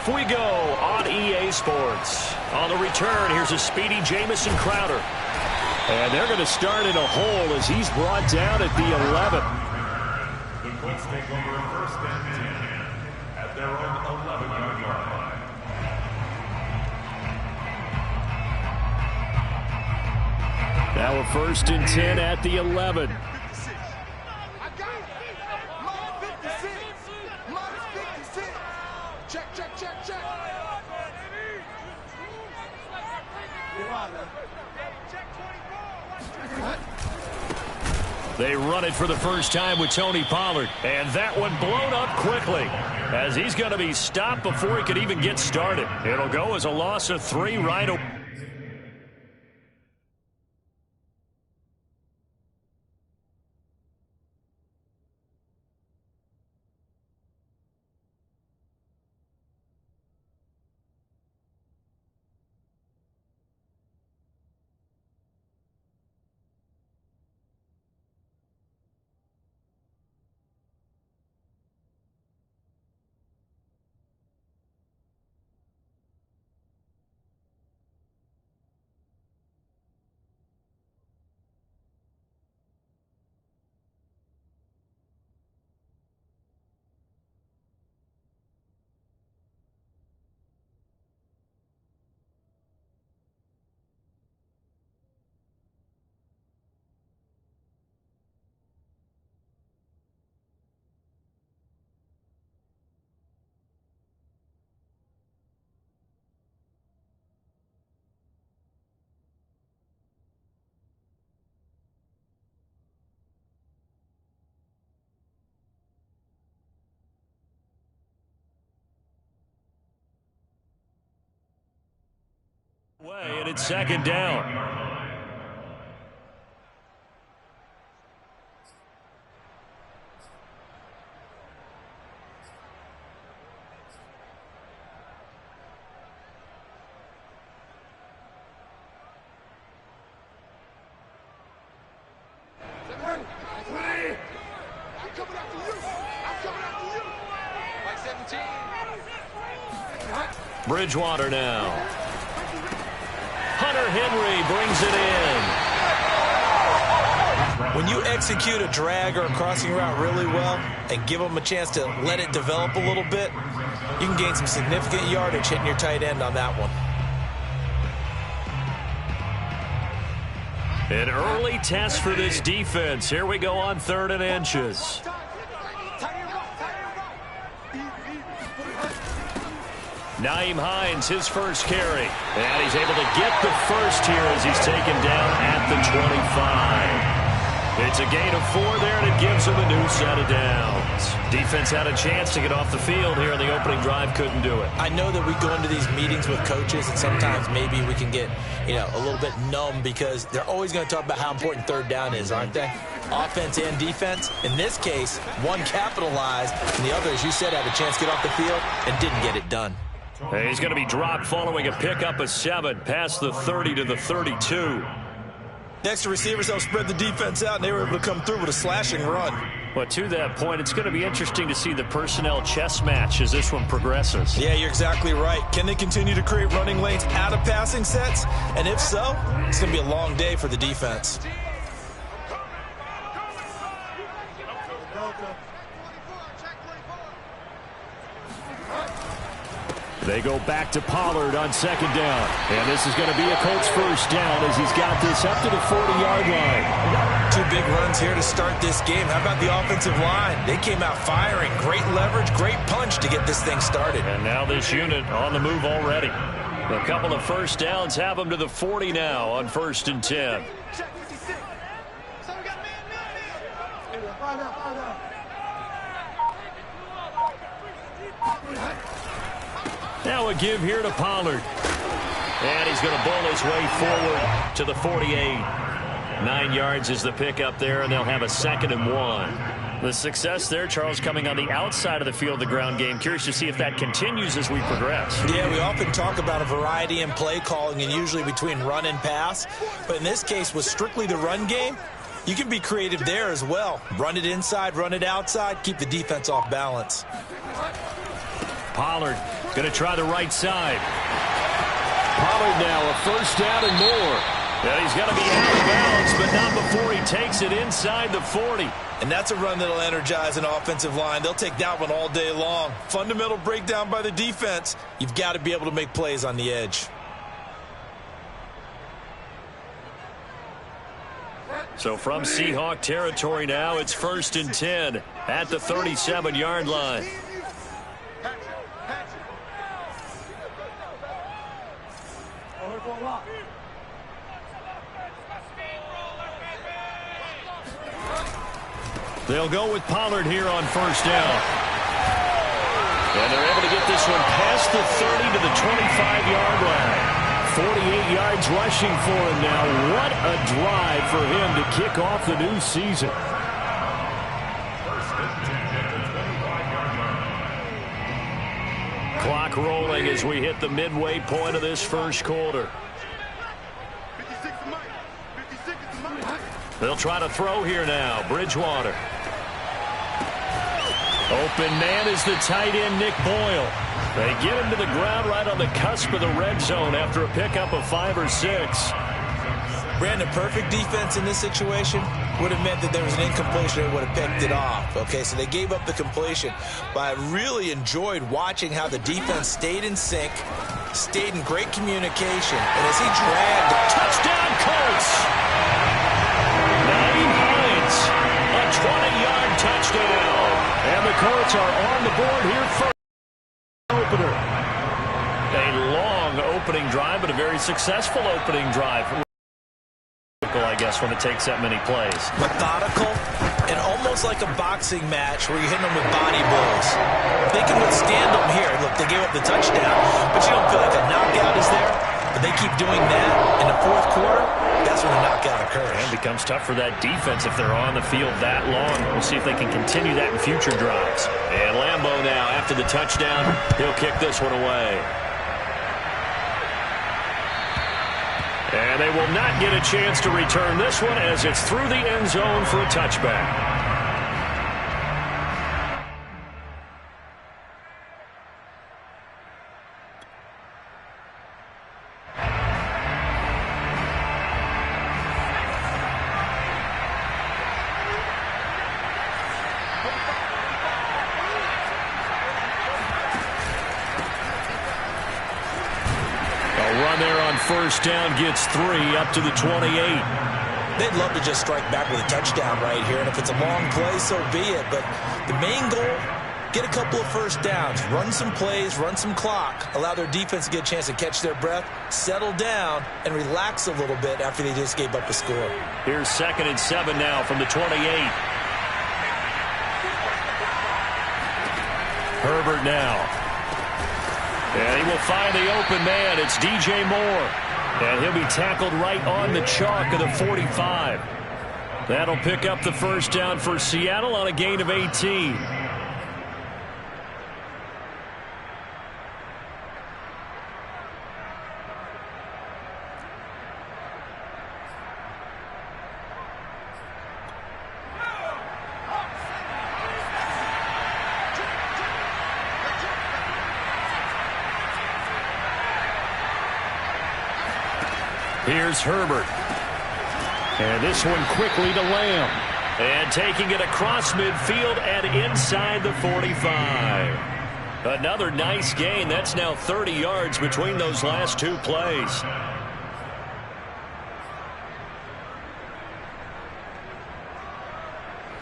off we go on EA Sports. On the return, here's a speedy Jamison Crowder. And they're going to start in a hole as he's brought down at the 11. The Colts take over first and 10 at their own 11-yard line. Now a first and 10 at the 11. They run it for the first time with Tony Pollard. And that one blown up quickly as he's going to be stopped before he could even get started. It'll go as a loss of 3 right away. And it's second down. Bridgewater now. Hunter Henry brings it in. When you execute a drag or a crossing route really well and give them a chance to let it develop a little bit, you can gain some significant yardage hitting your tight end on that one. An early test for this defense. Here we go on 3rd and inches. Nyheim Hines, his first carry. And he's able to get the first here as he's taken down at the 25. It's a gain of 4 there, and it gives him a new set of downs. Defense had a chance to get off the field here in the opening drive, couldn't do it. I know that we go into these meetings with coaches, and sometimes maybe we can get, a little bit numb because they're always going to talk about how important 3rd down is, aren't they? Offense and defense. In this case, one capitalized, and the other, as you said, had a chance to get off the field and didn't get it done. He's going to be dropped following a pickup of 7 past the 30 to the 32. Next, the receivers helped spread the defense out, and they were able to come through with a slashing run. But to that point, it's going to be interesting to see the personnel chess match as this one progresses. Yeah, you're exactly right. Can they continue to create running lanes out of passing sets? And if so, it's going to be a long day for the defense. They go back to Pollard on 2nd down. And this is going to be a Colts first down as he's got this up to the 40-yard line. 2 big runs here to start this game. How about the offensive line? They came out firing. Great leverage, great punch to get this thing started. And now this unit on the move already. A couple of first downs have them to the 40 now on 1st and 10. Now a give here to Pollard. And he's going to bowl his way forward to the 48. 9 yards is the pickup there, and they'll have a 2nd and 1. The success there, Charles, coming on the outside of the field, the ground game. Curious to see if that continues as we progress. Yeah, we often talk about a variety in play calling and usually between run and pass. But in this case, with strictly the run game, you can be creative there as well. Run it inside, run it outside, keep the defense off balance. Pollard going to try the right side. Pollard now a first down and more. And he's going to be out of bounds, but not before he takes it inside the 40. And that's a run that'll energize an offensive line. They'll take that one all day long. Fundamental breakdown by the defense. You've got to be able to make plays on the edge. So from Seahawk territory now, it's 1st and 10 at the 37-yard line. They'll go with Pollard here on first down. And they're able to get this one past the 30 to the 25-yard line. 48 yards rushing for him now. What a drive for him to kick off the new season. Clock rolling as we hit the midway point of this first quarter. They'll try to throw here now. Bridgewater. Open man is the tight end, Nick Boyle. They get him to the ground right on the cusp of the red zone after a pickup of 5 or 6. Brandon, perfect defense in this situation would have meant that there was an incompletion. They would have picked it off. Okay, so they gave up the completion. But I really enjoyed watching how the defense stayed in sync, stayed in great communication, and as he dragged. Touchdown, Colts! Nyheim Hines, a 20-yard touchdown. And the Colts are on the board here first. Opener. A long opening drive, but a very successful opening drive. I guess when it takes that many plays. Methodical and almost like a boxing match where you're hitting them with body blows. They can withstand them here. Look, they gave up the touchdown, but you don't feel like a knockout is there. But they keep doing that in the fourth quarter. That's when the knockout occurs. And it becomes tough for that defense if they're on the field that long. We'll see if they can continue that in future drives. And Lambeau now, after the touchdown, he'll kick this one away. And they will not get a chance to return this one as it's through the end zone for a touchback. First down gets 3 up to the 28. They'd love to just strike back with a touchdown right here, and if it's a long play, so be it. But the main goal, get a couple of first downs, run some plays, run some clock, allow their defense to get a chance to catch their breath, settle down, and relax a little bit after they just gave up a score. Here's 2nd and 7 now from the 28. Herbert now. And he will find the open man. It's DJ Moore. And he'll be tackled right on the chalk of the 45. That'll pick up the first down for Seattle on a gain of 18. Here's Herbert. And this one quickly to Lamb. And taking it across midfield and inside the 45. Another nice gain. That's now 30 yards between those last two plays.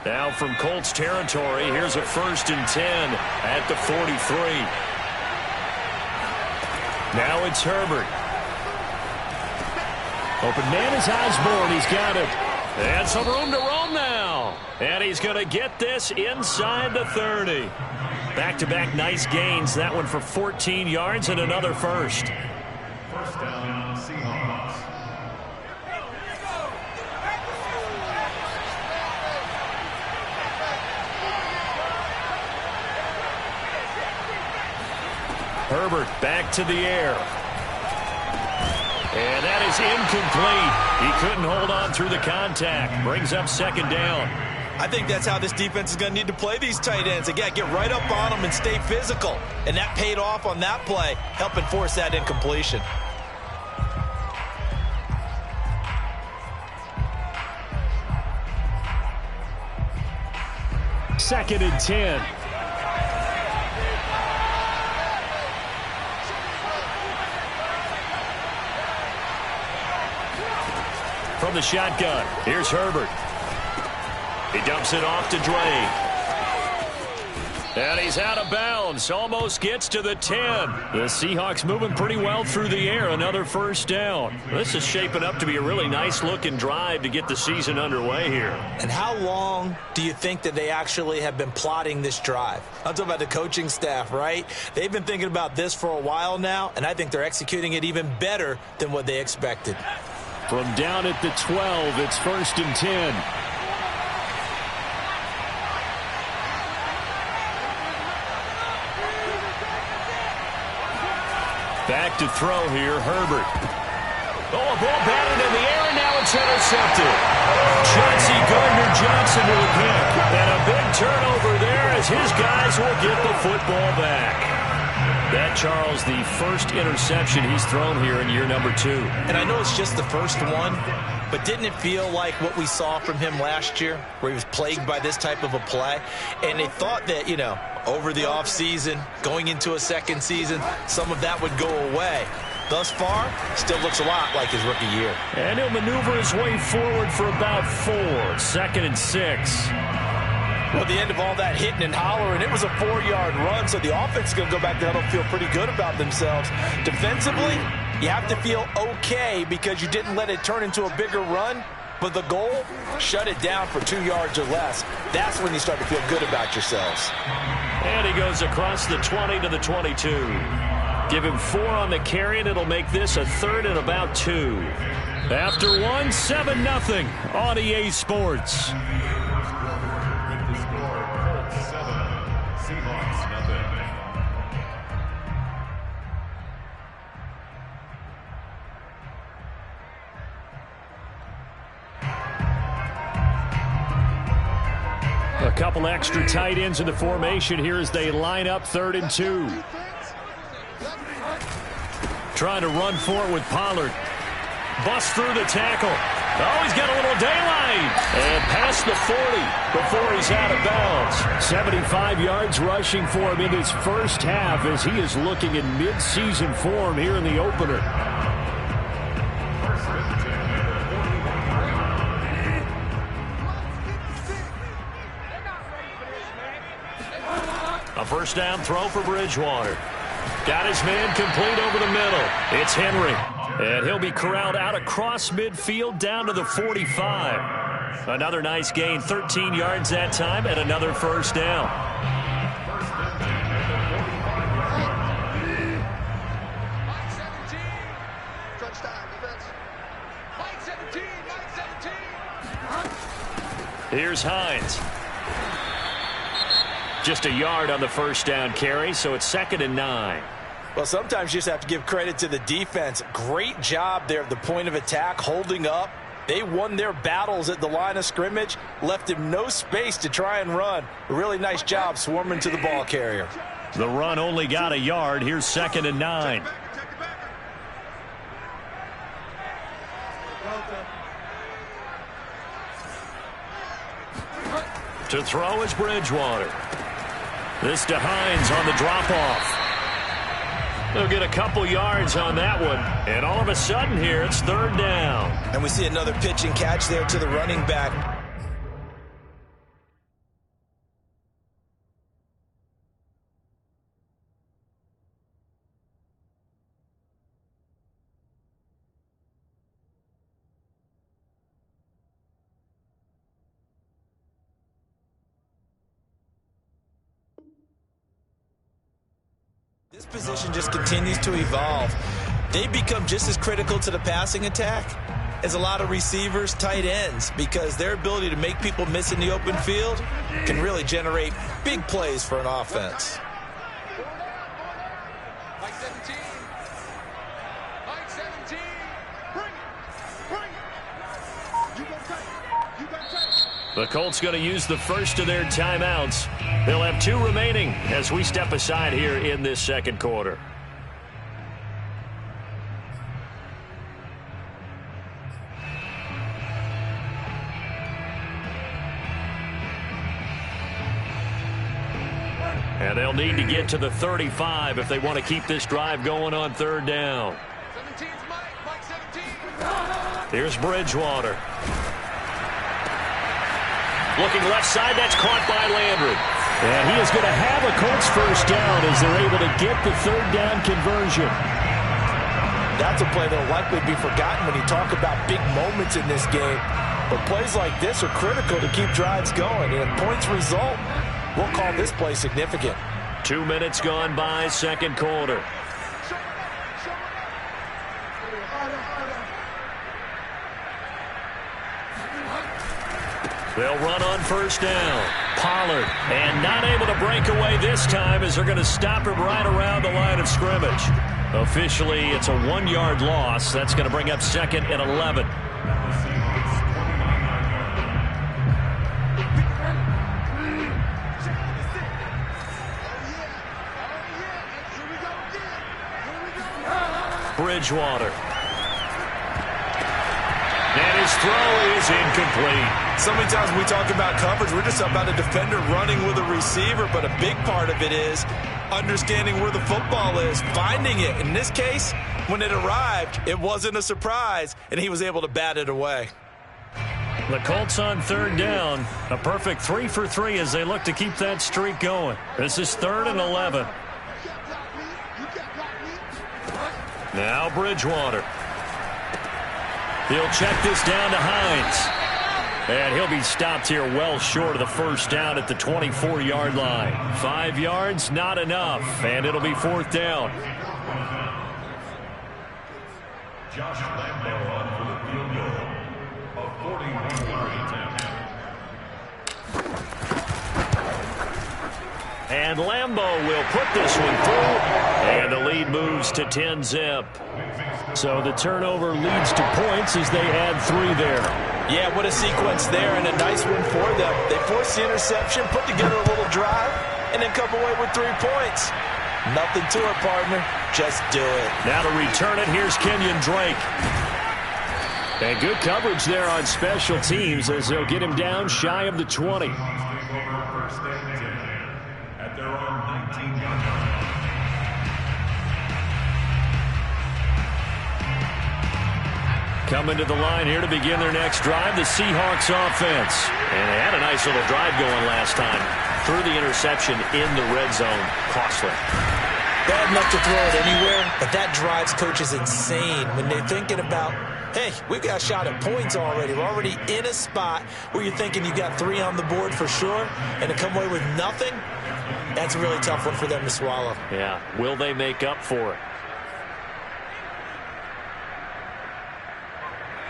Now from Colts territory, here's a 1st and 10 at the 43. Now it's Herbert. Open man is Osborne. He's got it. And some room to roam now. And he's going to get this inside the 30. Back-to-back nice gains. That one for 14 yards and another first. First down, Seahawks. Herbert back to the air. And that is incomplete. He couldn't hold on through the contact. Brings up 2nd down. I think that's how this defense is going to need to play these tight ends. Again, get right up on them and stay physical. And that paid off on that play, helping force that incompletion. Second and 10. From the shotgun, here's Herbert. He dumps it off to Drake. And he's out of bounds. Almost gets to the 10. The Seahawks moving pretty well through the air. Another first down. This is shaping up to be a really nice-looking drive to get the season underway here. And how long do you think that they actually have been plotting this drive? I'm talking about the coaching staff, right? They've been thinking about this for a while now, and I think they're executing it even better than what they expected. From down at the 12, it's first and 10. Back to throw here, Herbert. Oh, a ball batted in the air, and now it's intercepted. Chauncey Gardner-Johnson with a pick. And a big turnover there as his guys will get the football back. That, Charles, the first interception he's thrown here in year number 2. And I know it's just the first one, but didn't it feel like what we saw from him last year, where he was plagued by this type of a play? And they thought that, you know, over the offseason, going into a second season, some of that would go away. Thus far, still looks a lot like his rookie year. And he'll maneuver his way forward for about 4. Second and 6. Well, at the end of all that hitting and hollering, it was a 4-yard run, so the offense is going to go back there and feel pretty good about themselves. Defensively, you have to feel okay because you didn't let it turn into a bigger run, but the goal, shut it down for 2 yards or less. That's when you start to feel good about yourselves. And he goes across the 20 to the 22. Give him 4 on the carry, and it'll make this a 3rd and about 2. After 1, 7-0 on EA Sports. A couple extra tight ends in the formation here as they line up 3rd and 2. Trying to run for it with Pollard. Busts through the tackle. Oh, he's got a little daylight. And past the 40 before he's out of bounds. 75 yards rushing for him in his first half as he is looking in mid-season form here in the opener. A first down throw for Bridgewater. Got his man complete over the middle. It's Henry. And he'll be corralled out across midfield down to the 45. Another nice gain, 13 yards that time, and another first down. Here's Hines. Just a yard on the first down carry, so it's 2nd and 9. Well, sometimes you just have to give credit to the defense. Great job there at the point of attack, holding up. They won their battles at the line of scrimmage, left him no space to try and run. A really nice job swarming to the ball carrier. The run only got a yard. Here's 2nd and 9. To throw is Bridgewater. This to Hines on the drop-off. They'll get a couple yards on that one. And all of a sudden here, it's 3rd down. And we see another pitch and catch there to the running back. This position just continues to evolve. They become just as critical to the passing attack as a lot of receivers, tight ends, because their ability to make people miss in the open field can really generate big plays for an offense. Mike 17. Mike 17. Bring it. Bring it. You go take. You go take. The Colts going to use the first of their timeouts. They'll have 2 remaining as we step aside here in this second quarter. And they'll need to get to the 35 if they want to keep this drive going on third down. 17's Mike 17. Here's Bridgewater. Looking left side, that's caught by Landry. And he is going to have a Colts first down as they're able to get the third down conversion. That's a play that will likely be forgotten when you talk about big moments in this game. But plays like this are critical to keep drives going. And if points result, we'll call this play significant. 2 minutes gone by, second quarter. They'll run on first down. Pollard, and not able to break away this time as they're going to stop him right around the line of scrimmage. Officially, it's a 1-yard loss. That's going to bring up second and 11. Bridgewater. And his throw is incomplete. So many times when we talk about coverage, we're just about a defender running with a receiver, but a big part of it is understanding where the football is, finding it. In this case, when it arrived, it wasn't a surprise, and he was able to bat it away. The Colts on third down. A perfect 3 for 3 as they look to keep that streak going. This is 3rd and 11. Now Bridgewater. He'll check this down to Hines. And he'll be stopped here well short of the first down at the 24-yard line. 5 yards, not enough, and it'll be 4th down. Josh Lambo on for the field goal of 41-yard attempt. And Lambo will put this one through, and the lead moves to 10-zip. So the turnover leads to points as they add 3 there. Yeah, what a sequence there, and a nice one for them. They forced the interception, put together a little drive, and then come away with 3 points. Nothing to it, partner. Just do it. Now to return it, here's Kenyon Drake. And good coverage there on special teams as they'll get him down shy of the 20. At their own 19-yard line. Coming to the line here to begin their next drive, the Seahawks offense. And they had a nice little drive going last time. Threw the interception in the red zone. Costly. Bad enough to throw it anywhere, but that drives coaches insane when they're thinking about, hey, we've got a shot at points already. We're already in a spot where you're thinking you got 3 on the board for sure, and to come away with nothing, that's a really tough one for them to swallow. Yeah, will they make up for it?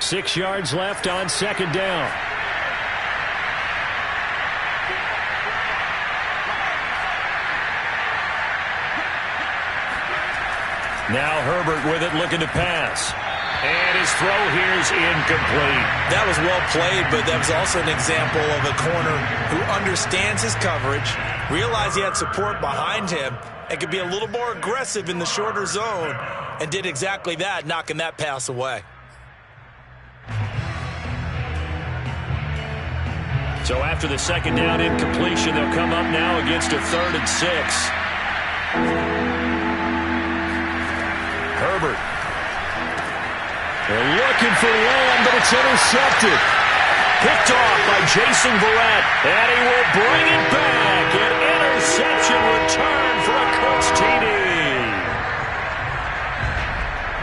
6 yards left on second down. Now Herbert with it, looking to pass. And his throw here is incomplete. That was well played, but that was also an example of a corner who understands his coverage, realized he had support behind him, and could be a little more aggressive in the shorter zone, and did exactly that, knocking that pass away. So after the second down incompletion, they'll come up now against a 3rd and 6. Herbert. They're looking for Lamb, but it's intercepted. Picked off by Jason Verrett, and he will bring it back. An interception return for a Colts TD.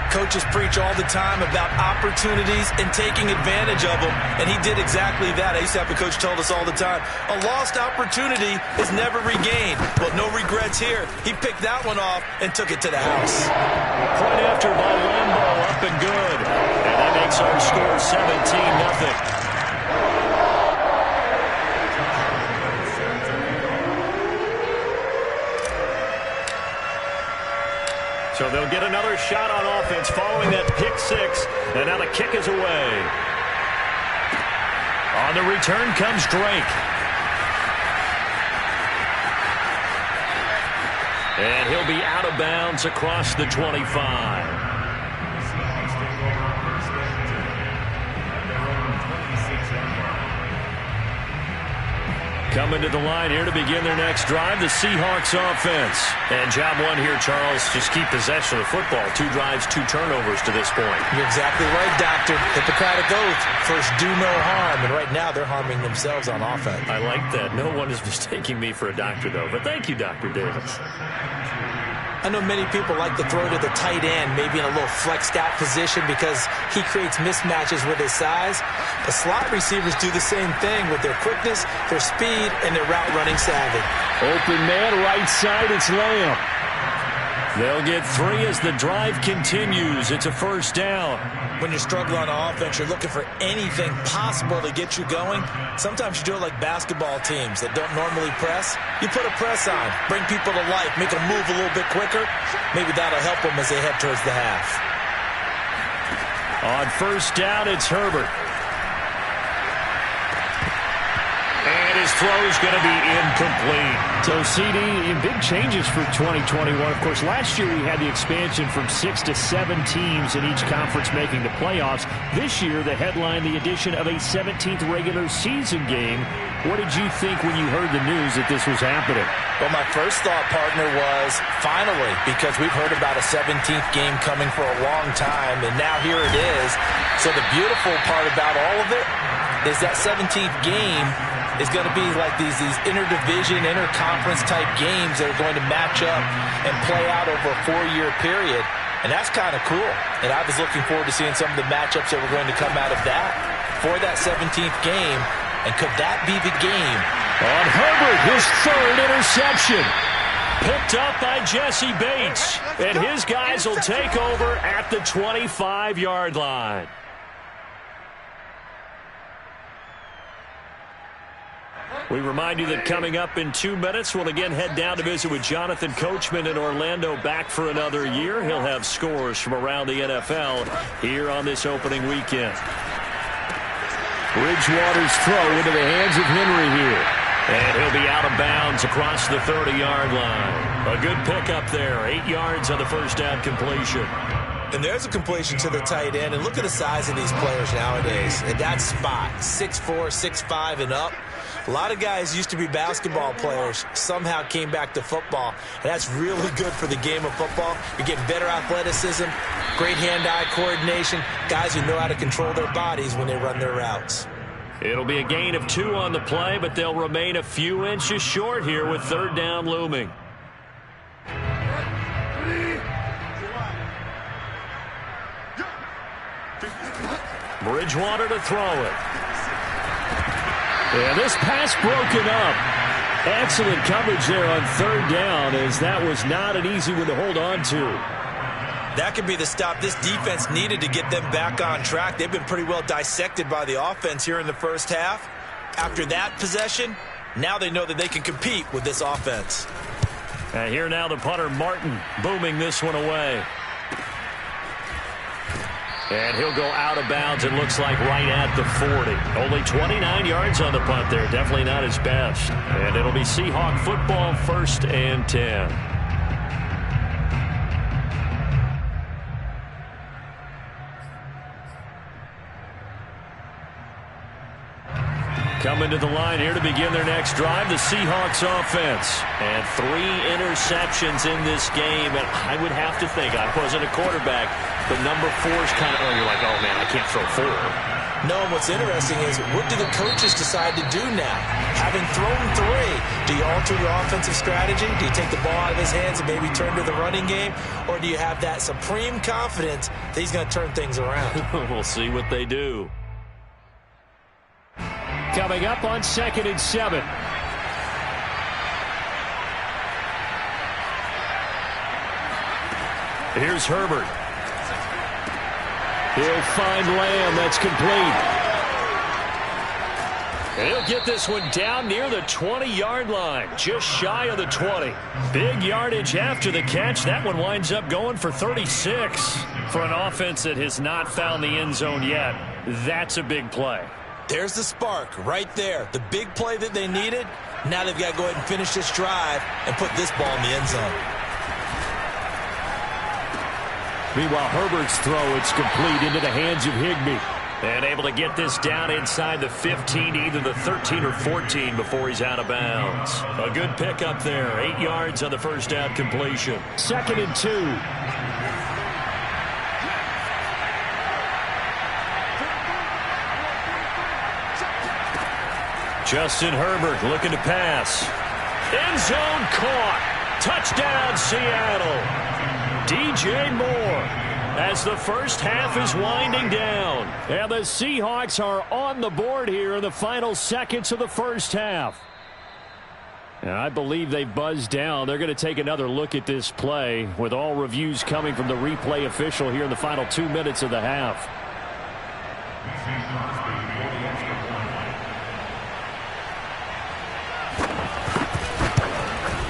Coaches preach all the time about opportunities and taking advantage of them, and he did exactly that. I used to have a coach told us all the time, a lost opportunity is never regained. Well, no regrets here. He picked that one off and took it to the house. Point after by Lambo, up and good. And that makes our score 17-0. So they'll get another shot on offense following that pick 6. And now the kick is away. On the return comes Drake. And he'll be out of bounds across the 25. Coming to the line here to begin their next drive, the Seahawks offense. And job one here, Charles, just keep possession of the football. 2 drives, 2 turnovers to this point. You're exactly right, Doctor. Hippocratic oath. First, do no harm. And right now, they're harming themselves on offense. I like that. No one is mistaking me for a doctor, though. But thank you, Dr. Davis. I know many people like to throw to the tight end, maybe in a little flexed out position because he creates mismatches with his size. The slot receivers do the same thing with their quickness, their speed, and their route running savvy. Open man, right side, it's Lamb. They'll get 3 as the drive continues. It's a first down. When you're struggling on offense, you're looking for anything possible to get you going. Sometimes you do it like basketball teams that don't normally press. You put a press on, bring people to life, make them move a little bit quicker. Maybe that'll help them as they head towards the half. On first down, it's Herbert. And his throw is going to be incomplete. So, CD, big changes for 2021. Of course, last year we had the expansion from 6 to 7 teams in each conference making the playoffs. This year, they headlined the addition of a 17th regular season game. What did you think when you heard the news that this was happening? Well, my first thought, partner, was finally, because we've heard about a 17th game coming for a long time, and now here it is. So the beautiful part about all of it is that 17th game is going to be like these interdivision, interconference type games that are going to match up and play out over a 4-year period. And that's kind of cool. And I was looking forward to seeing some of the matchups that were going to come out of that for that 17th game. And could that be the game? On Herbert, his 3rd interception. Picked up by Jesse Bates. And his guys will take over at the 25-yard line. We remind you that coming up in 2 minutes, we'll again head down to visit with Jonathan Coachman in Orlando, back for another year. He'll have scores from around the NFL here on this opening weekend. Bridgewater's throw into the hands of Henry here. And he'll be out of bounds across the 30-yard line. A good pickup there. 8 yards on the first down completion. And there's a completion to the tight end. And look at the size of these players nowadays. At that spot, 6'4", 6'5", and up. A lot of guys used to be basketball players, somehow came back to football. And that's really good for the game of football. You're getting better athleticism, great hand-eye coordination, guys who know how to control their bodies when they run their routes. It'll be a gain of 2 on the play, but they'll remain a few inches short here with 3rd down looming. Bridgewater to throw it. And this pass broken up. Excellent coverage there on 3rd down, as that was not an easy one to hold on to. That could be the stop this defense needed to get them back on track. They've been pretty well dissected by the offense here in the first half. After that possession, now they know that they can compete with this offense. And here now the punter, Martin, booming this one away. And he'll go out of bounds, it looks like, right at the 40. Only 29 yards on the punt there. Definitely not his best. And it'll be Seahawk football, 1st and 10. Coming to the line here to begin their next drive, the Seahawks offense. And 3 interceptions in this game. And I would have to think, I wasn't a quarterback, but number 4 is kind of, you're like, oh, man, I can't throw 4. No, and what's interesting is, what do the coaches decide to do now? Having thrown 3, do you alter your offensive strategy? Do you take the ball out of his hands and maybe turn to the running game? Or do you have that supreme confidence that he's going to turn things around? We'll see what they do. Coming up on 2nd and 7. Here's Herbert. He'll find Lamb. That's complete. And he'll get this one down near the 20-yard line, just shy of the 20. Big yardage after the catch. That one winds up going for 36. For an offense that has not found the end zone yet, that's a big play. There's the spark right there. The big play that they needed. Now they've got to go ahead and finish this drive and put this ball in the end zone. Meanwhile, Herbert's throw, it's complete into the hands of Higbee. And able to get this down inside the 15, either the 13 or 14 before he's out of bounds. A good pickup there. 8 yards on the first down completion. 2nd and 2. Justin Herbert looking to pass. End zone caught. Touchdown, Seattle. DJ Moore. As the first half is winding down. And the Seahawks are on the board here in the final seconds of the first half. And I believe they've buzzed down. They're going to take another look at this play with all reviews coming from the replay official here in the final 2 minutes of the half.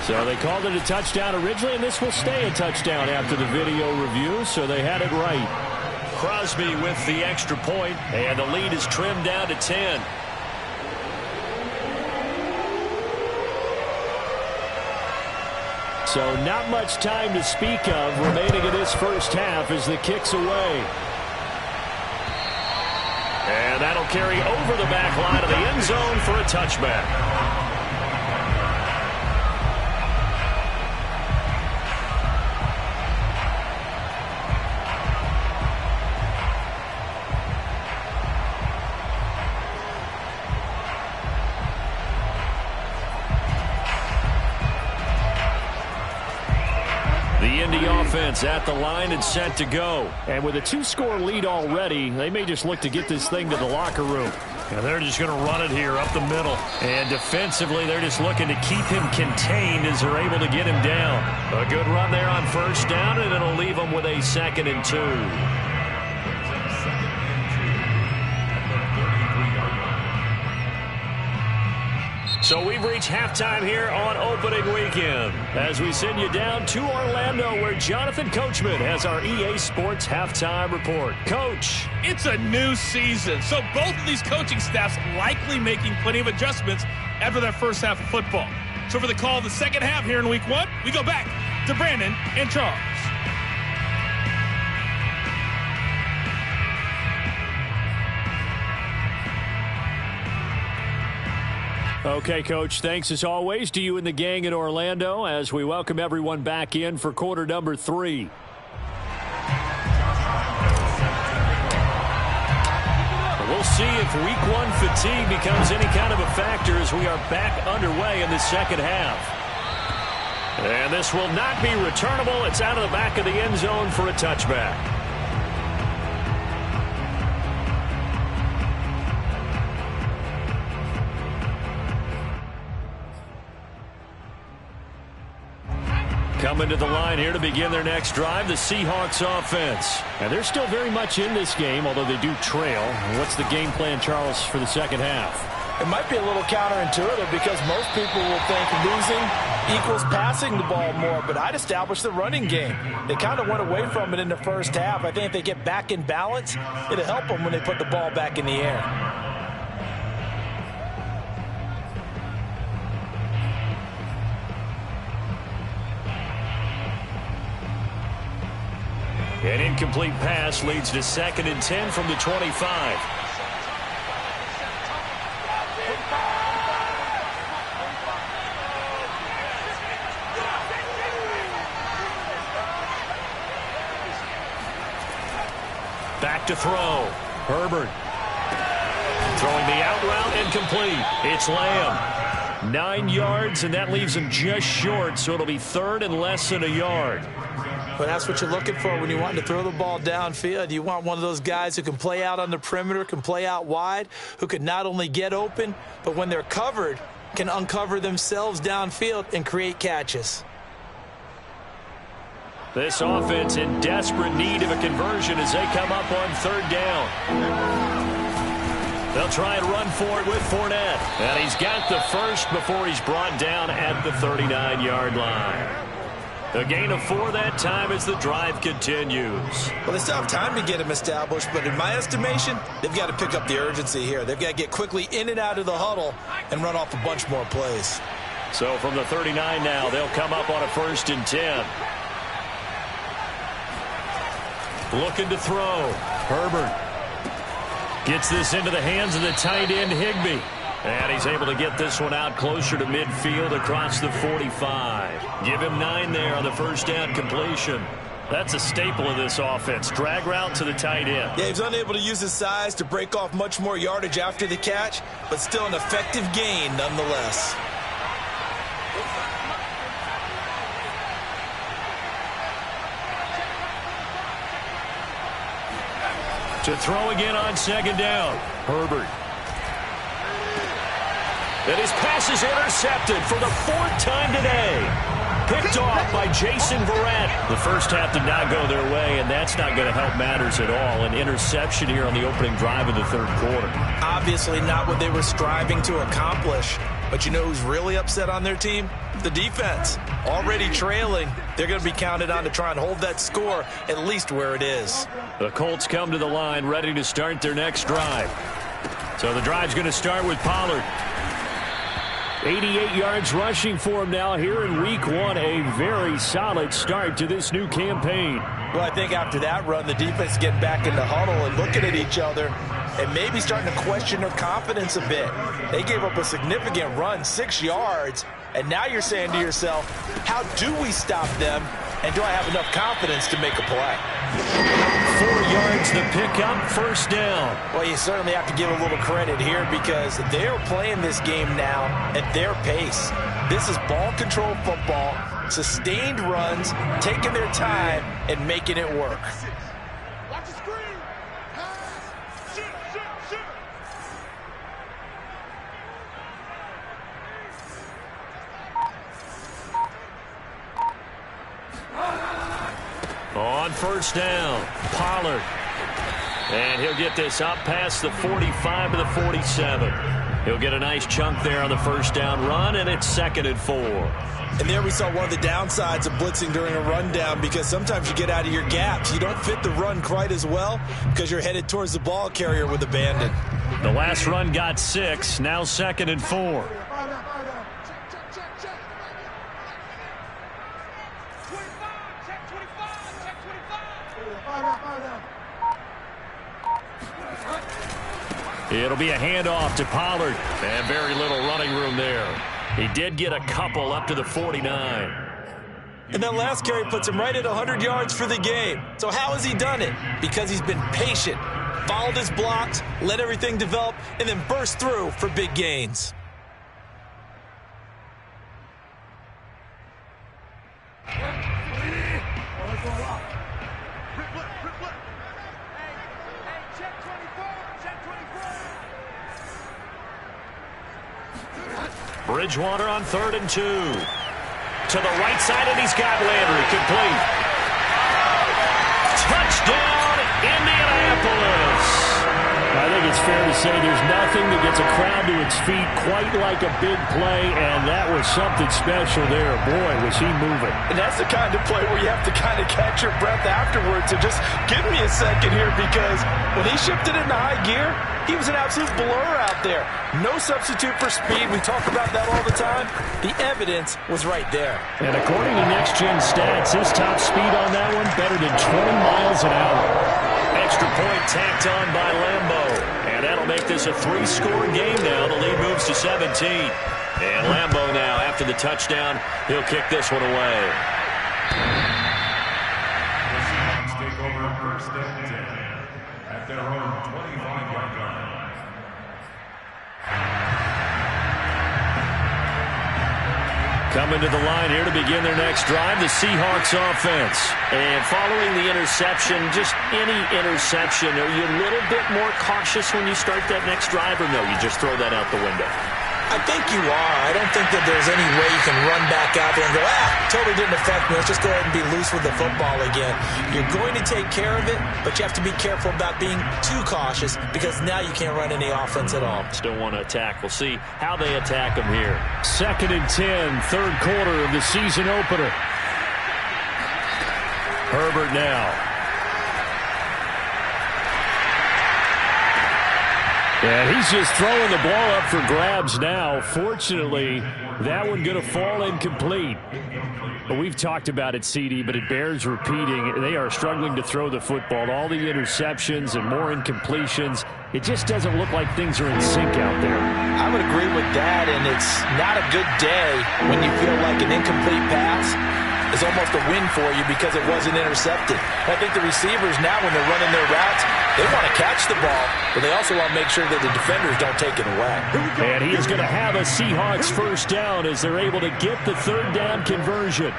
So they called it a touchdown originally, and this will stay a touchdown after the video review, so they had it right. Crosby with the extra point, and the lead is trimmed down to 10. So not much time to speak of remaining in this first half as the kick's away. And that'll carry over the back line of the end zone for a touchback. Offense at the line and set to go. And with a 2-score lead already, they may just look to get this thing to the locker room. And they're just going to run it here up the middle. And defensively, they're just looking to keep him contained as they're able to get him down. A good run there on first down, and it'll leave them with a 2nd and 2. So we've reached halftime here on opening weekend as we send you down to Orlando where Jonathan Coachman has our EA Sports halftime report. Coach. It's a new season, so both of these coaching staffs likely making plenty of adjustments after their first half of football. So for the call of the second half here in week 1, we go back to Brandon and Charles. Okay, Coach, thanks as always to you and the gang in Orlando as we welcome everyone back in for quarter number 3. We'll see if week 1 fatigue becomes any kind of a factor as we are back underway in the second half. And this will not be returnable. It's out of the back of the end zone for a touchback. Coming to the line here to begin their next drive, the Seahawks offense. And they're still very much in this game, although they do trail. What's the game plan, Charles, for the second half? It might be a little counterintuitive because most people will think losing equals passing the ball more, but I'd establish the running game. They kind of went away from it in the first half. I think if they get back in balance, it'll help them when they put the ball back in the air. An incomplete pass leads to 2nd and 10 from the 25. Back to throw. Herbert. Throwing the out route and complete. It's Lamb. 9 yards, and that leaves him just short, so it'll be 3rd and less than a yard. But that's what you're looking for when you want to throw the ball downfield. You want one of those guys who can play out on the perimeter, can play out wide, who can not only get open, but when they're covered, can uncover themselves downfield and create catches. This offense in desperate need of a conversion as they come up on 3rd down. They'll try and run for it with Fournette. And he's got the first before he's brought down at the 39-yard line. A gain of 4 that time as the drive continues. Well, they still have time to get him established, but in my estimation, they've got to pick up the urgency here. They've got to get quickly in and out of the huddle and run off a bunch more plays. So from the 39 now, they'll come up on a 1st and 10. Looking to throw. Herbert gets this into the hands of the tight end, Higbee. And he's able to get this one out closer to midfield across the 45. Give him 9 there on the 1st down completion. That's a staple of this offense. Drag route to the tight end. Yeah, he's unable to use his size to break off much more yardage after the catch, but still an effective gain nonetheless. To throw again on 2nd down. Herbert. And his pass is intercepted for the 4th time today. Picked off by Jason Verrett. The first half did not go their way, and that's not going to help matters at all. An interception here on the opening drive of the 3rd quarter. Obviously not what they were striving to accomplish. But you know who's really upset on their team? The defense. Already trailing. They're going to be counted on to try and hold that score at least where it is. The Colts come to the line ready to start their next drive. So the drive's going to start with Pollard. 88 yards rushing for him now here in week 1. A very solid start to this new campaign. Well, I think after that run, the defense is getting back in the huddle and looking at each other and maybe starting to question their confidence a bit. They gave up a significant run, 6 yards, and now you're saying to yourself, how do we stop them, and do I have enough confidence to make a play? 4 yards the pickup, 1st down. Well, you certainly have to give a little credit here because they're playing this game now at their pace. This is ball control football, sustained runs, taking their time and making it work. Watch the screen. Shoot. On 1st down, Pollard. And he'll get this up past the 45 to the 47. He'll get a nice chunk there on the 1st down run, and it's 2nd and 4. And there we saw one of the downsides of blitzing during a rundown because sometimes you get out of your gaps. You don't fit the run quite as well because you're headed towards the ball carrier with abandon. The last run got 6, now 2nd and 4. It'll be a handoff to Pollard, and very little running room there. He did get a couple up to the 49. And that last carry puts him right at 100 yards for the game. So how has he done it? Because he's been patient, followed his blocks, let everything develop, and then burst through for big gains. Bridgewater on 3rd and 2. To the right side, and he's got Landry. Complete. Touchdown, Indianapolis. I think it's fair to say there's nothing that gets a crowd to its feet quite like a big play, and that was something special there. Boy, was he moving. And that's the kind of play where you have to kind of catch your breath afterwards. So just give me a second here because when he shifted into high gear, he was an absolute blur out there. No substitute for speed. We talk about that all the time. The evidence was right there. And according to Next Gen Stats, his top speed on that one better than 20 miles an hour. Extra point tacked on by Lambo. And that'll make this a 3-score game now. The lead moves to 17. And Lambo now, after the touchdown, he'll kick this one away. The Seahawks take over 1st and 10 at their own 25-yard line. Coming to the line here to begin their next drive, the Seahawks offense. And following the interception, just any interception, are you a little bit more cautious when you start that next drive, or no, you just throw that out the window? I think you are. I don't think that there's any way you can run back out there and go, totally didn't affect me. Let's just go ahead and be loose with the football again. You're going to take care of it, but you have to be careful about being too cautious because now you can't run any offense at all. Still want to attack. We'll see how they attack them here. 2nd and 10, 3rd quarter of the season opener. Herbert now. And he's just throwing the ball up for grabs now. Fortunately, that one going to fall incomplete. But we've talked about it, CD, but it bears repeating. They are struggling to throw the football. All the interceptions and more incompletions. It just doesn't look like things are in sync out there. I would agree with that, and it's not a good day when you feel like an incomplete pass is almost a win for you because it wasn't intercepted. I think the receivers now, when they're running their routes, they want to catch the ball, but they also want to make sure that the defenders don't take it away. And he is going to have a Seahawks first down as they're able to get the third down conversion.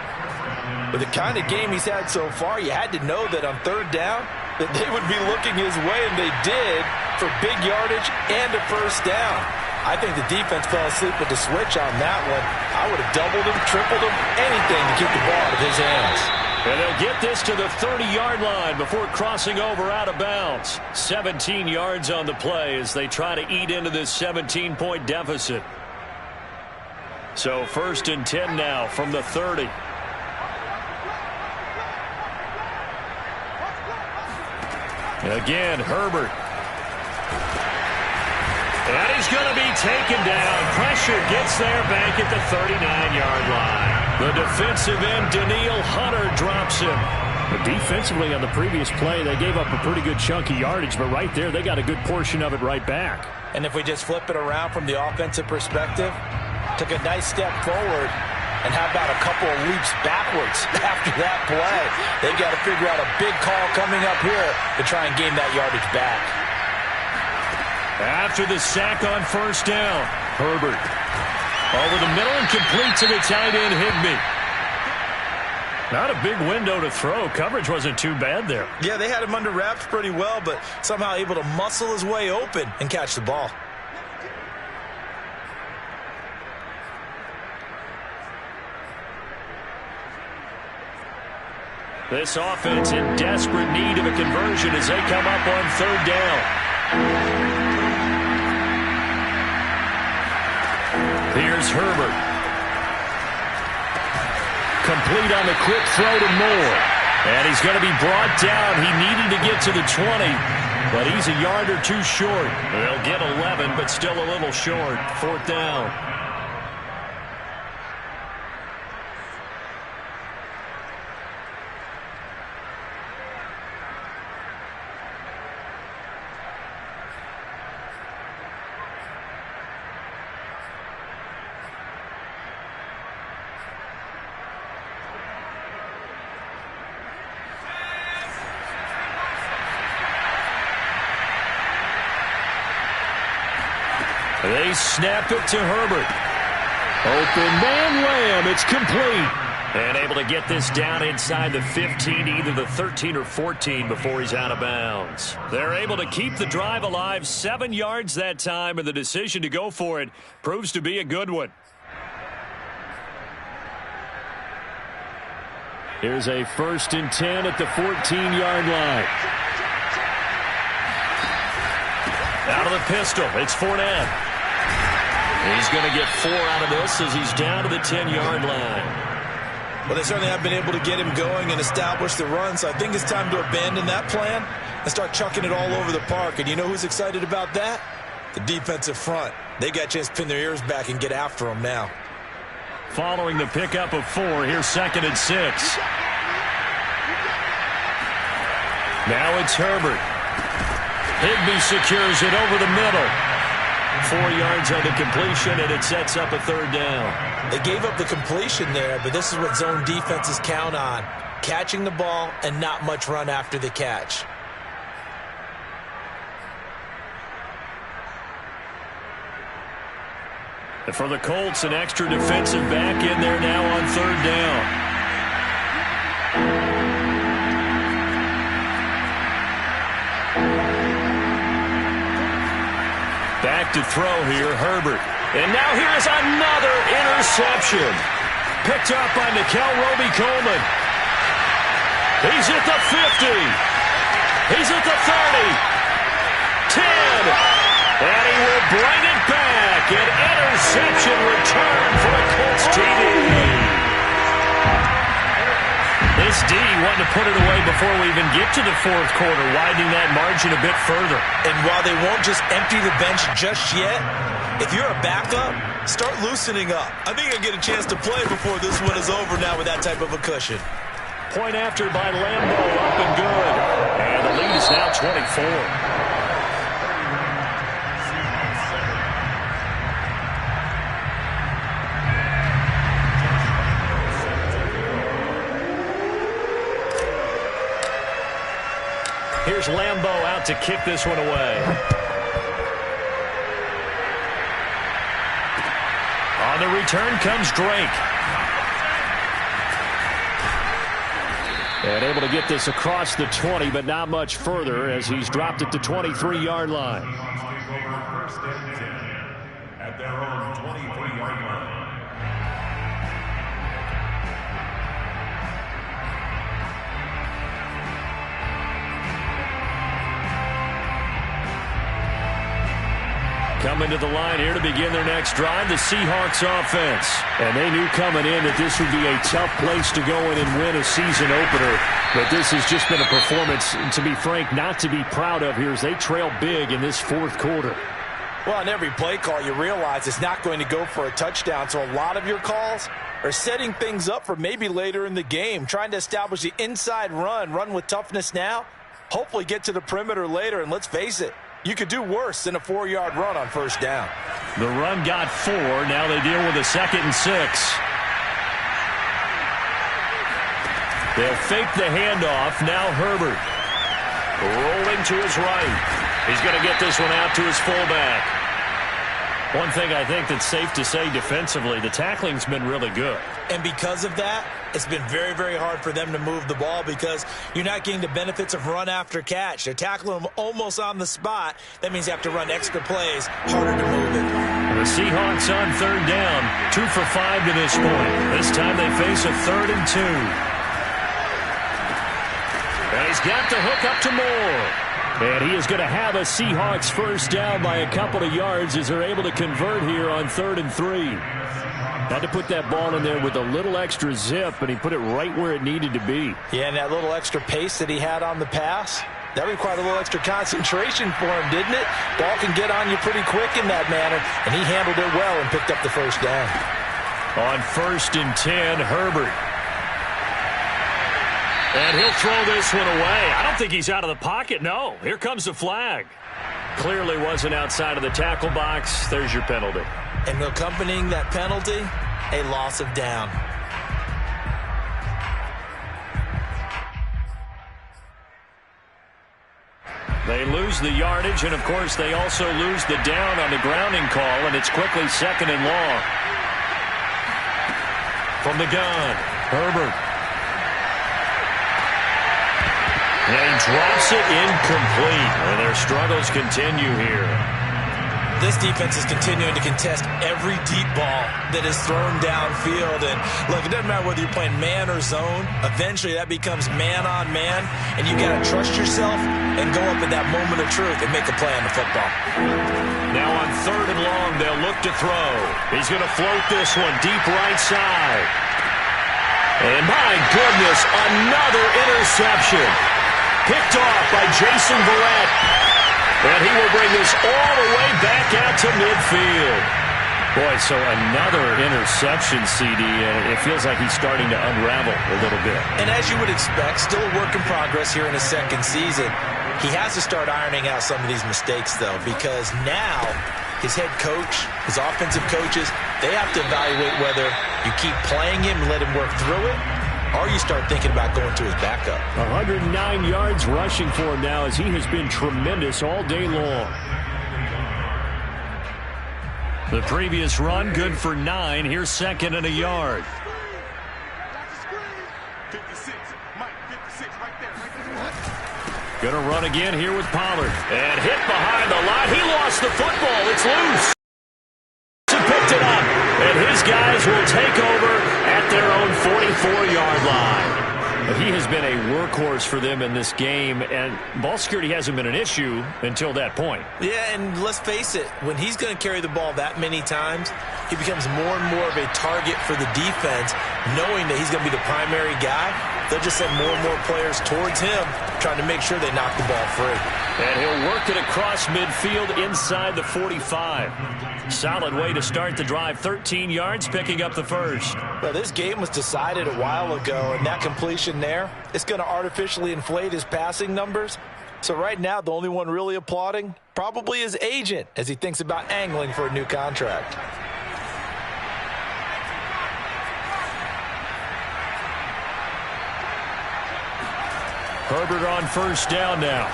With the kind of game he's had so far, you had to know that on third down that they would be looking his way, and they did, for big yardage and a first down. I think the defense fell asleep with the switch on that one. I would have doubled him, tripled him, anything to keep the ball out of his hands. And they'll get this to the 30-yard line before crossing over out of bounds. 17 yards on the play as they try to eat into this 17-point deficit. So 1st and 10 now from the 30. Again, Herbert. And he's going to be taken down. Pressure gets there back at the 39-yard line. The defensive end, Danielle Hunter, drops him. But defensively on the previous play, they gave up a pretty good chunk of yardage, but right there, they got a good portion of it right back. And if we just flip it around from the offensive perspective, took a nice step forward, and how about a couple of leaps backwards after that play? They've got to figure out a big call coming up here to try and gain that yardage back. After the sack on first down, Herbert over the middle and complete to the tight end, Higbee. Not a big window to throw. Coverage wasn't too bad there. Yeah, they had him under wraps pretty well, but somehow able to muscle his way open and catch the ball. This offense in desperate need of a conversion as they come up on third down. Here's Herbert. Complete on the quick throw to Moore. And he's going to be brought down. He needed to get to the 20, but he's a yard or two short. They'll get 11, but still a little short. 4th down. They snap it to Herbert. Open man Lamb. It's complete. And able to get this down inside the 15, either the 13 or 14 before he's out of bounds. They're able to keep the drive alive. 7 yards that time, and the decision to go for it proves to be a good one. Here's a 1st and 10 at the 14-yard line. Out of the pistol, it's Fournette. He's going to get 4 out of this as he's down to the 10-yard line. Well, they certainly have been able to get him going and establish the run, so I think it's time to abandon that plan and start chucking it all over the park. And you know who's excited about that? The defensive front. They got a chance to pin their ears back and get after him now. Following the pickup of 4, here's 2nd and 6. Now it's Herbert. Higbee secures it over the middle. 4 yards on the completion, and it sets up a third down. They gave up the completion there, but this is what zone defenses count on. Catching the ball and not much run after the catch. And for the Colts, an extra defensive back in there now on third down. Back to throw here, Herbert. And now here's another interception. Picked up by Nickel Roby-Coleman. He's at the 50. He's at the 30. 10. And he will bring it back. An interception return for a Colts TD. This D wanting to put it away before we even get to the fourth quarter, widening that margin a bit further. And while they won't just empty the bench just yet, if you're a backup, start loosening up. I think you'll get a chance to play before this one is over now with that type of a cushion. Point after by Lambo, up and good. And the lead is now 24. Here's Lambo out to kick this one away. On the return comes Drake. And able to get this across the 20, but not much further as he's dropped it to 23-yard line. First and 10 at their own 23-yard line. Coming to the line here to begin their next drive, the Seahawks offense. And they knew coming in that this would be a tough place to go in and win a season opener. But this has just been a performance, to be frank, not to be proud of here as they trail big in this fourth quarter. Well, on every play call, you realize it's not going to go for a touchdown. So a lot of your calls are setting things up for maybe later in the game, trying to establish the inside run with toughness now, hopefully get to the perimeter later. And let's face it, you could do worse than a 4-yard run on first down. The run got 4. Now they deal with a 2nd and 6. They'll fake the handoff. Now Herbert rolling to his right. He's going to get this one out to his fullback. One thing I think that's safe to say defensively, the tackling's been really good. And because of that, it's been very, very hard for them to move the ball because you're not getting the benefits of run after catch. They're tackling them almost on the spot. That means you have to run extra plays, harder to move it. The Seahawks on third down, 2 for 5 to this point. This time they face a 3rd and 2. And he's got the hook up to Moore. And he is going to have a Seahawks first down by a couple of yards as they're able to convert here on 3rd and 3. Had to put that ball in there with a little extra zip, and he put it right where it needed to be. Yeah, and that little extra pace that he had on the pass, that required a little extra concentration for him, didn't it? Ball can get on you pretty quick in that manner, and he handled it well and picked up the first down. On 1st and 10, Herbert. And he'll throw this one away. I don't think he's out of the pocket. No, here comes the flag. Clearly wasn't outside of the tackle box. There's your penalty. And accompanying that penalty, a loss of down. They lose the yardage, and of course they also lose the down on the grounding call, and it's quickly 2nd and long. From the gun, Herbert. And he drops it incomplete, and their struggles continue here. This defense is continuing to contest every deep ball that is thrown downfield. And look, it doesn't matter whether you're playing man or zone. Eventually, that becomes man on man, and you got to trust yourself and go up at that moment of truth and make a play on the football. Now on 3rd and long, they'll look to throw. He's going to float this one deep right side. And my goodness, another interception. Picked off by Jason Verrett. And he will bring this all the way back out to midfield. Boy, so another interception, CD, and it feels like he's starting to unravel a little bit. And as you would expect, still a work in progress here in his 2nd season. He has to start ironing out some of these mistakes, though, because now his head coach, his offensive coaches, they have to evaluate whether you keep playing him and let him work through it, or you start thinking about going to his backup. 109 yards rushing for him now as he has been tremendous all day long. The previous run, good for 9. Here's 2nd and a yard. 56. Mike, 56 right there. Going to run again here with Pollard. And hit behind the line. He lost the football. It's loose. He picked it up. And his guys will take over at their own 44-yard line. He has been a workhorse for them in this game, and ball security hasn't been an issue until that point. Yeah, and let's face it, when he's going to carry the ball that many times, he becomes more and more of a target for the defense, knowing that he's going to be the primary guy. they'll just send more and more players towards him, trying to make sure they knock the ball free. And he'll work it across midfield inside the 45. Solid way to start the drive. 13 yards, picking up the first. Well, this game was decided a while ago, and that completion there, it's going to artificially inflate his passing numbers. So right now, the only one really applauding probably his agent as he thinks about angling for a new contract. Herbert on first down now.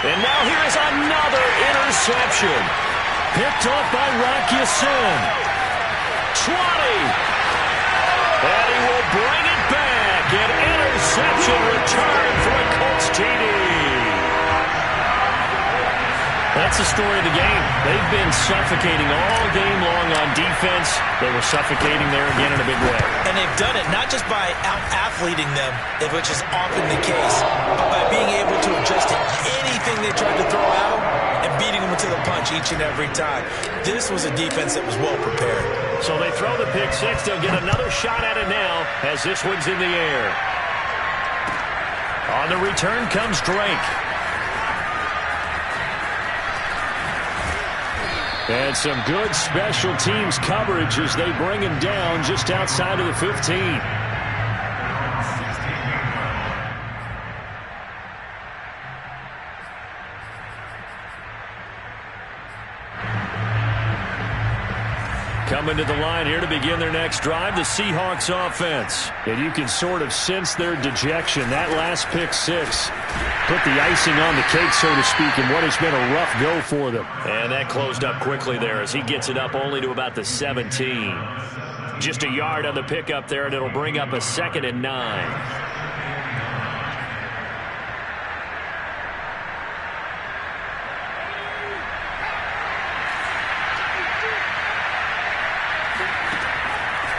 And now here is another interception. Picked off by Rock Ya-Sin. 20. And he will bring it back. An interception return for a Colts TD. That's the story of the game. They've been suffocating all game long on defense. They were suffocating there again in a big way. And they've done it not just by out-athleting them, which is often the case, but by being able to adjust to anything they tried to throw at them and beating them to the punch each and every time. This was a defense that was well prepared. So they throw the pick six. They'll get another shot at it now as this one's in the air. On the return comes Drake. And some good special teams coverage as they bring him down just outside of the 15. Coming to the line here to begin their next drive, the Seahawks offense. And you can sort of sense their dejection. That last pick six put the icing on the cake, so to speak, in what has been a rough go for them. And that closed up quickly there as he gets it up only to about the 17. Just a yard on the pickup there, and it'll bring up a 2nd and 9.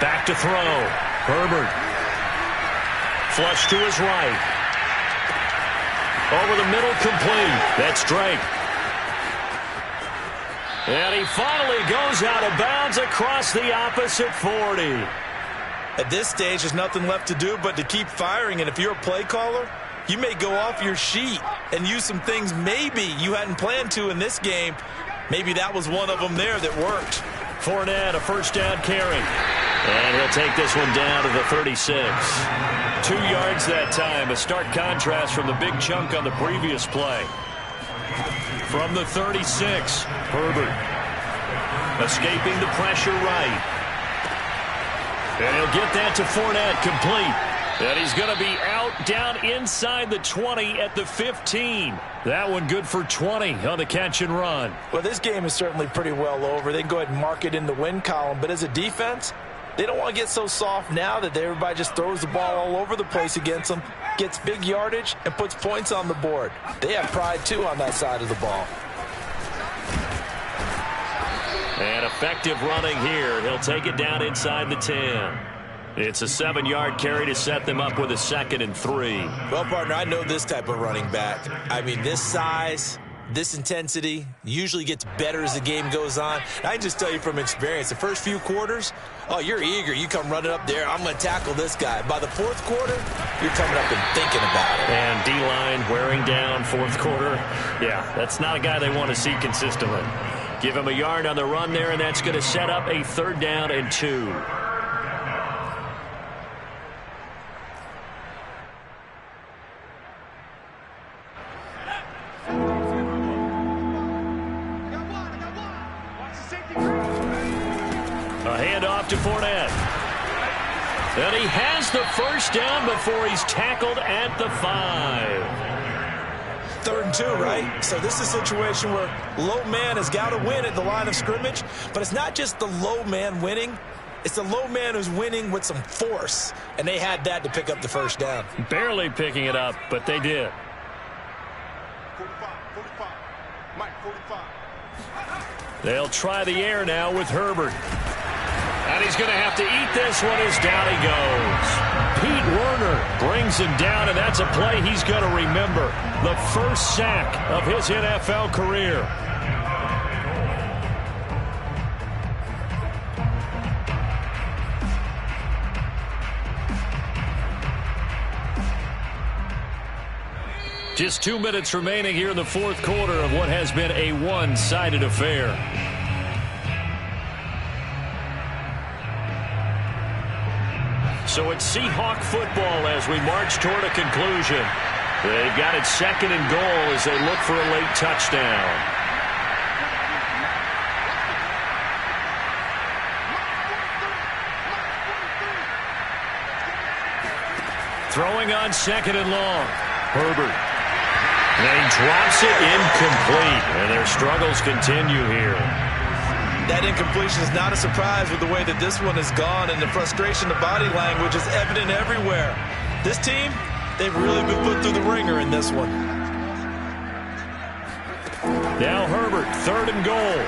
Back to throw. Herbert. Flush to his right. Over the middle, complete. That's Drake. And he finally goes out of bounds across the opposite 40. At this stage, there's nothing left to do but to keep firing. And if you're a play caller, you may go off your sheet and use some things maybe you hadn't planned to in this game. Maybe that was one of them there that worked. Fournette, a first down carry. And he'll take this one down to the 36. 2 yards that time. A stark contrast from the big chunk on the previous play. From the 36, Herbert. Escaping the pressure right. And he'll get that to Fournette, complete. And he's going to be out down inside the 20 at the 15. That one good for 20 on the catch and run. Well, this game is certainly pretty well over. They can go ahead and mark it in the win column. But as a defense, they don't want to get so soft now that everybody just throws the ball all over the place against them, gets big yardage, and puts points on the board. They have pride, too, on that side of the ball. And effective running here. He'll take it down inside the 10. It's a 7-yard carry to set them up with a 2nd and 3. Well, partner, I know this type of running back. I mean, this size, this intensity usually gets better as the game goes on. And I can just tell you from experience, the first few quarters, oh, you're eager. You come running up there, I'm going to tackle this guy. By the 4th quarter, you're coming up and thinking about it. And D-line wearing down 4th quarter. Yeah, that's not a guy they want to see consistently. Give him a yard on the run there, and that's going to set up a 3rd down and 2. A handoff to Fournette. And he has the first down before he's tackled at the 5. 3rd and 2, right? So this is a situation where low man has got to win at the line of scrimmage. But it's not just the low man winning. It's the low man who's winning with some force. And they had that to pick up the first down. Barely picking it up, but they did. 45. Mike, 45. They'll try the air now with Herbert. And he's going to have to eat this one as down he goes. Pete Werner brings him down, and that's a play he's going to remember. The first sack of his NFL career. Just 2 minutes remaining here in the fourth quarter of what has been a one-sided affair. So it's Seahawk football as we march toward a conclusion. They've got it 2nd and goal as they look for a late touchdown. Throwing on 2nd and long. Herbert. And he drops it incomplete. And their struggles continue here. That incompletion is not a surprise with the way that this one has gone, and the frustration, the body language is evident everywhere. This team, they've really been put through the ringer in this one. Now Herbert, 3rd and goal.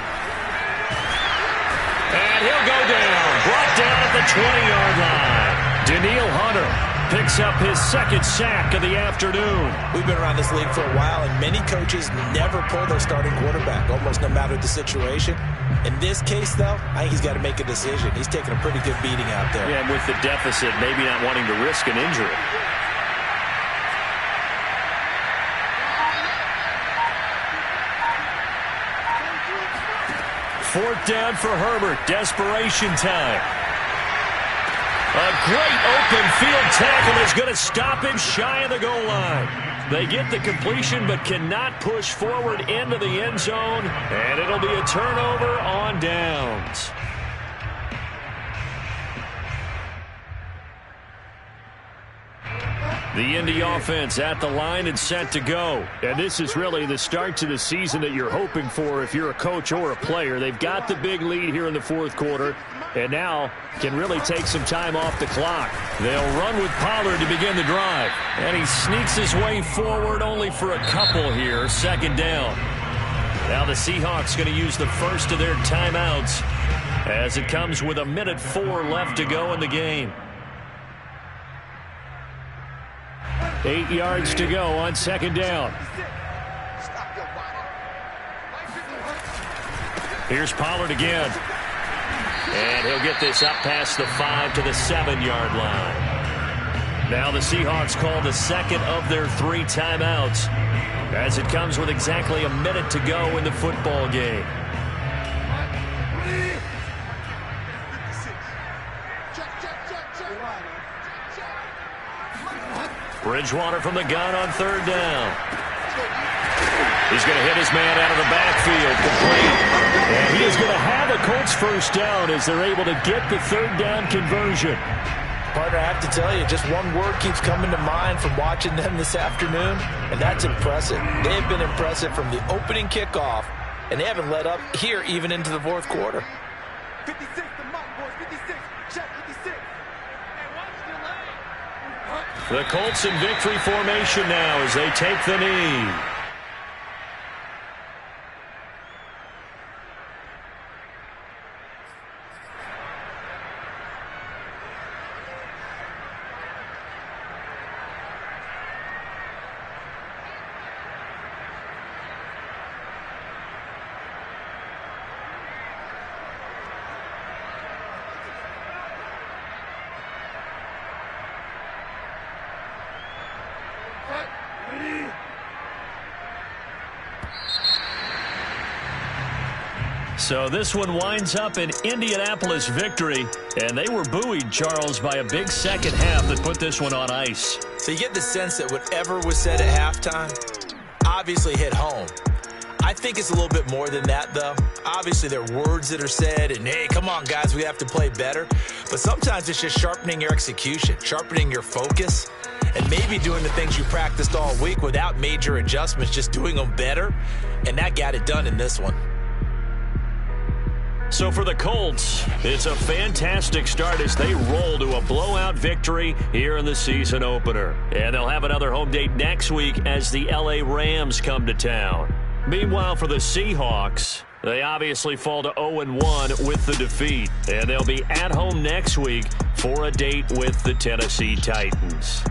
And he'll go down. Brought down at the 20-yard line. Danielle Hunter picks up his 2nd sack of the afternoon. We've been around this league for a while, and many coaches never pull their starting quarterback, almost no matter the situation. In this case, though, I think he's got to make a decision. He's taking a pretty good beating out there. Yeah, and with the deficit, maybe not wanting to risk an injury. Fourth down for Herbert. Desperation time. A great open field tackle is going to stop him shy of the goal line. They get the completion but cannot push forward into the end zone, and it'll be a turnover on downs. The Indy offense at the line and set to go. And this is really the start to the season that you're hoping for if you're a coach or a player. They've got the big lead here in the fourth quarter, and now can really take some time off the clock. They'll run with Pollard to begin the drive. And he sneaks his way forward only for a couple here. 2nd down. Now the Seahawks going to use the first of their timeouts as it comes with 1:04 left to go in the game. 8 yards to go on 2nd down. Here's Pollard again. And he'll get this up past the 5 to the 7-yard line. Now the Seahawks call the 2nd of their 3 timeouts as it comes with exactly a minute to go in the football game. Bridgewater from the gun on 3rd down. He's going to hit his man out of the backfield, complete. And he is going to have a Colts 1st down as they're able to get the 3rd down conversion. Partner, I have to tell you, just one word keeps coming to mind from watching them this afternoon, and that's impressive. They have been impressive from the opening kickoff, and they haven't let up here even into the fourth quarter. 56, the mark, boys. 56. Check 56. The Colts in victory formation now as they take the knee. So this one winds up an Indianapolis victory, and they were buoyed, Charles, by a big second half that put this one on ice. So you get the sense that whatever was said at halftime obviously hit home. I think it's a little bit more than that, though. Obviously, there are words that are said, and, hey, come on, guys, we have to play better. But sometimes it's just sharpening your execution, sharpening your focus, and maybe doing the things you practiced all week without major adjustments, just doing them better. And that got it done in this one. So for the Colts, it's a fantastic start as they roll to a blowout victory here in the season opener. And they'll have another home date next week as the LA Rams come to town. Meanwhile, for the Seahawks, they obviously fall to 0-1 with the defeat. And they'll be at home next week for a date with the Tennessee Titans.